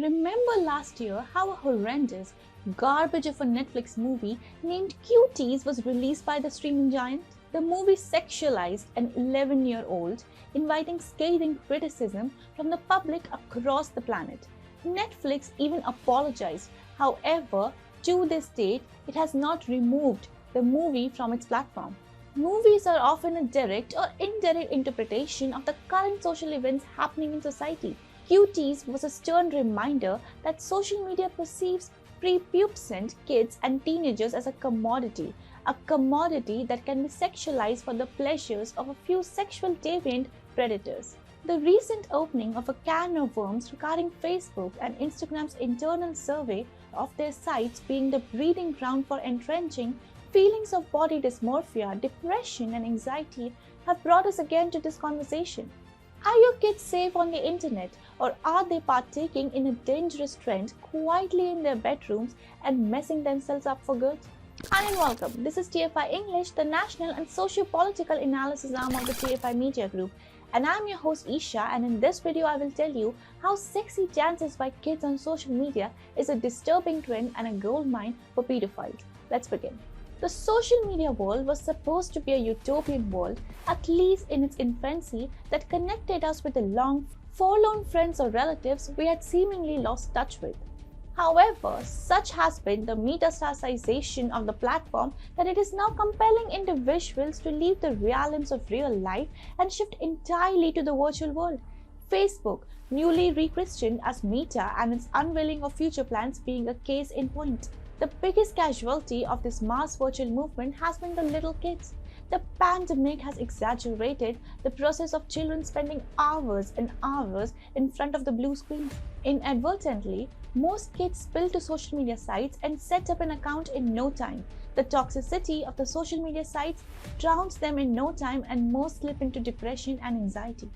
Remember last year how a horrendous garbage of a Netflix movie named Cuties was released by the streaming giant? The movie sexualized an 11-year-old, inviting scathing criticism from the public across the planet. Netflix even apologized. However, to this date, it has not removed the movie from its platform. Movies are often a direct or indirect interpretation of the current social events happening in society. Cuties was a stern reminder that social media perceives prepubescent kids and teenagers as a commodity that can be sexualized for the pleasures of a few sexual deviant predators. The recent opening of a can of worms regarding Facebook and Instagram's internal survey of their sites being the breeding ground for entrenching feelings of body dysmorphia, depression, and anxiety have brought us again to this conversation. Are your kids safe on the internet, or are they partaking in a dangerous trend quietly in their bedrooms and messing themselves up for good? Hi and welcome. This is TFI English, the national and socio-political analysis arm of the TFI Media Group. And I'm your host Isha, and in this video I will tell you how sexy dances by kids on social media is a disturbing trend and a goldmine for pedophiles. Let's begin. The social media world was supposed to be a utopian world, at least in its infancy, that connected us with the long, forlorn friends or relatives we had seemingly lost touch with. However, such has been the metastasization of the platform that it is now compelling individuals to leave the realms of real life and shift entirely to the virtual world. Facebook, newly rechristened as Meta, and its unveiling of future plans being a case in point. The biggest casualty of this mass virtual movement has been the little kids. The pandemic has exaggerated the process of children spending hours and hours in front of the blue screens. Inadvertently, most kids spill to social media sites and set up an account in no time. The toxicity of the social media sites drowns them in no time, and most slip into depression and anxiety.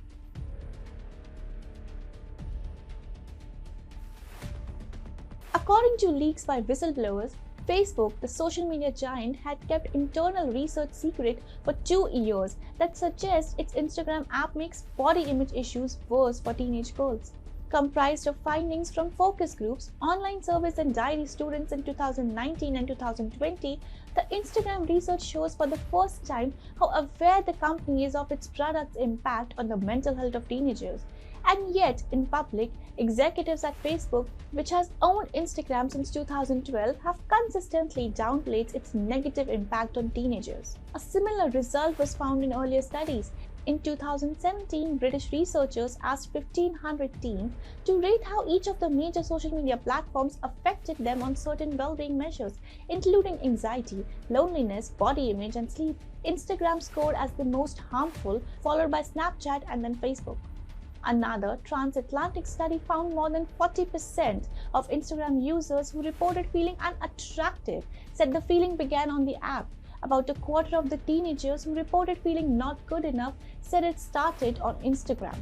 According to leaks by whistleblowers, Facebook, the social media giant, had kept internal research secret for 2 years that suggests its Instagram app makes body image issues worse for teenage girls. Comprised of findings from focus groups, online surveys, and diary students in 2019 and 2020, the Instagram research shows for the first time how aware the company is of its product's impact on the mental health of teenagers. And yet, in public, executives at Facebook, which has owned Instagram since 2012, have consistently downplayed its negative impact on teenagers. A similar result was found in earlier studies. In 2017, British researchers asked 1,500 teens to rate how each of the major social media platforms affected them on certain well-being measures, including anxiety, loneliness, body image, and sleep. Instagram scored as the most harmful, followed by Snapchat and then Facebook. Another transatlantic study found more than 40% of Instagram users who reported feeling unattractive said the feeling began on the app. About a quarter of the teenagers who reported feeling not good enough said it started on Instagram.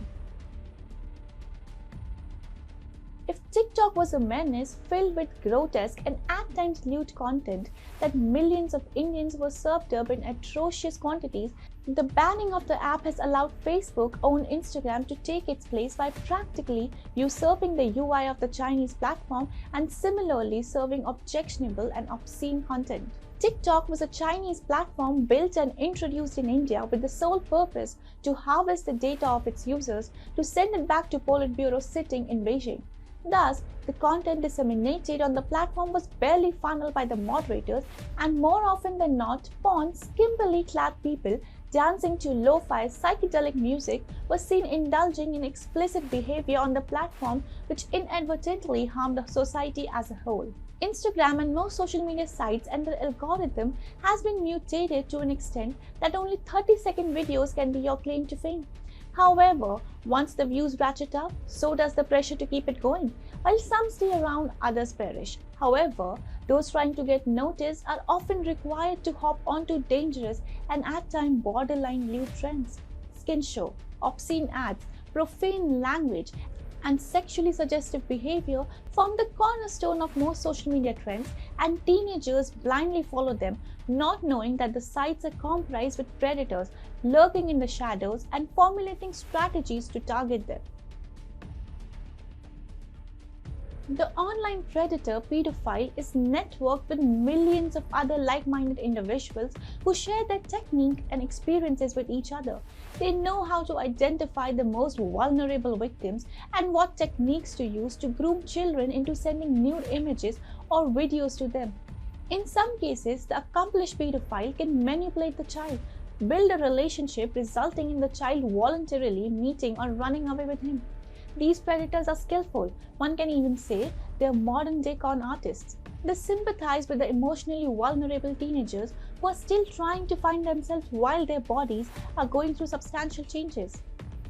If TikTok was a menace filled with grotesque and at times lewd content that millions of Indians were served up in atrocious quantities, the banning of the app has allowed Facebook-owned Instagram to take its place by practically usurping the UI of the Chinese platform and similarly serving objectionable and obscene content. TikTok was a Chinese platform built and introduced in India with the sole purpose to harvest the data of its users to send it back to Politburo sitting in Beijing. Thus, the content disseminated on the platform was barely funneled by the moderators, and more often than not, porn, skimpily clad people dancing to lo-fi psychedelic music were seen indulging in explicit behavior on the platform, which inadvertently harmed the society as a whole. Instagram and most social media sites and their algorithm has been mutated to an extent that only 30-second videos can be your claim to fame. However, once the views ratchet up, so does the pressure to keep it going. While some stay around, others perish. However, those trying to get noticed are often required to hop onto dangerous and at times borderline lewd trends. Skin show, obscene ads, profane language, and sexually suggestive behavior form the cornerstone of most social media trends, and teenagers blindly follow them, not knowing that the sites are comprised with predators lurking in the shadows and formulating strategies to target them. The online predator pedophile is networked with millions of other like-minded individuals who share their technique and experiences with each other. They know how to identify the most vulnerable victims and what techniques to use to groom children into sending nude images or videos to them. In some cases, the accomplished pedophile can manipulate the child, build a relationship resulting in the child voluntarily meeting or running away with him. These predators are skillful. One can even say they are modern day con artists. They sympathize with the emotionally vulnerable teenagers who are still trying to find themselves while their bodies are going through substantial changes.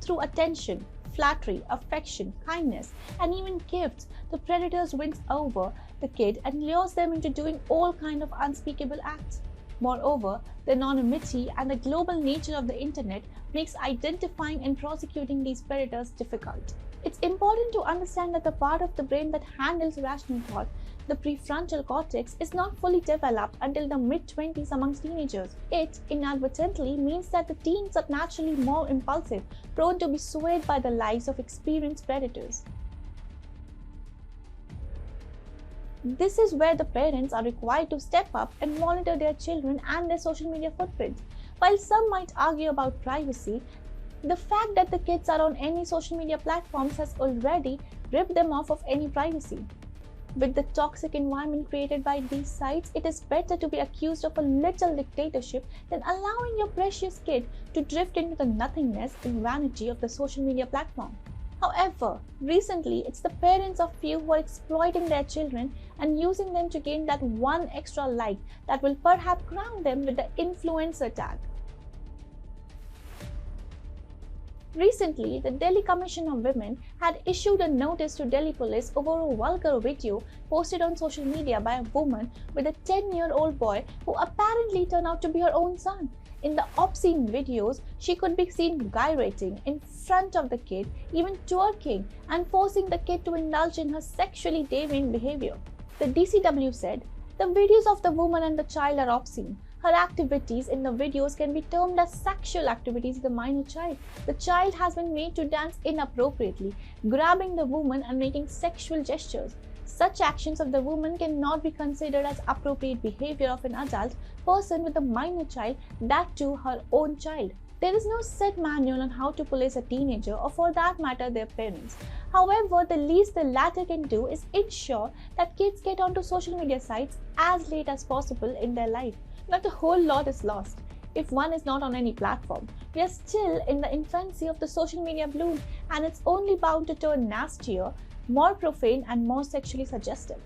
Through attention, flattery, affection, kindness, and even gifts, the predators wins over the kid and lures them into doing all kinds of unspeakable acts. Moreover, the anonymity and the global nature of the internet makes identifying and prosecuting these predators difficult. It's important to understand that the part of the brain that handles rational thought, the prefrontal cortex, is not fully developed until the mid-20s amongst teenagers. It inadvertently means that the teens are naturally more impulsive, prone to be swayed by the lies of experienced predators. This is where the parents are required to step up and monitor their children and their social media footprint. While some might argue about privacy, the fact that the kids are on any social media platforms has already ripped them off of any privacy. With the toxic environment created by these sites, it is better to be accused of a little dictatorship than allowing your precious kid to drift into the nothingness and vanity of the social media platform. However, recently it's the parents of few who are exploiting their children and using them to gain that one extra like that will perhaps crown them with the influencer tag. Recently, the Delhi Commission of Women had issued a notice to Delhi police over a vulgar video posted on social media by a woman with a 10-year-old boy who apparently turned out to be her own son. In the obscene videos, she could be seen gyrating in front of the kid, even twerking and forcing the kid to indulge in her sexually deviant behavior. The DCW said, "The videos of the woman and the child are obscene. Her activities in the videos can be termed as sexual activities of the minor child. The child has been made to dance inappropriately, grabbing the woman and making sexual gestures. Such actions of the woman cannot be considered as appropriate behavior of an adult person with a minor child, that too her own child." There is no set manual on how to police a teenager or for that matter their parents. However, the least the latter can do is ensure that kids get onto social media sites as late as possible in their life. Not a whole lot is lost. If one is not on any platform, we are still in the infancy of the social media bloom, and it's only bound to turn nastier, more profane, and more sexually suggestive.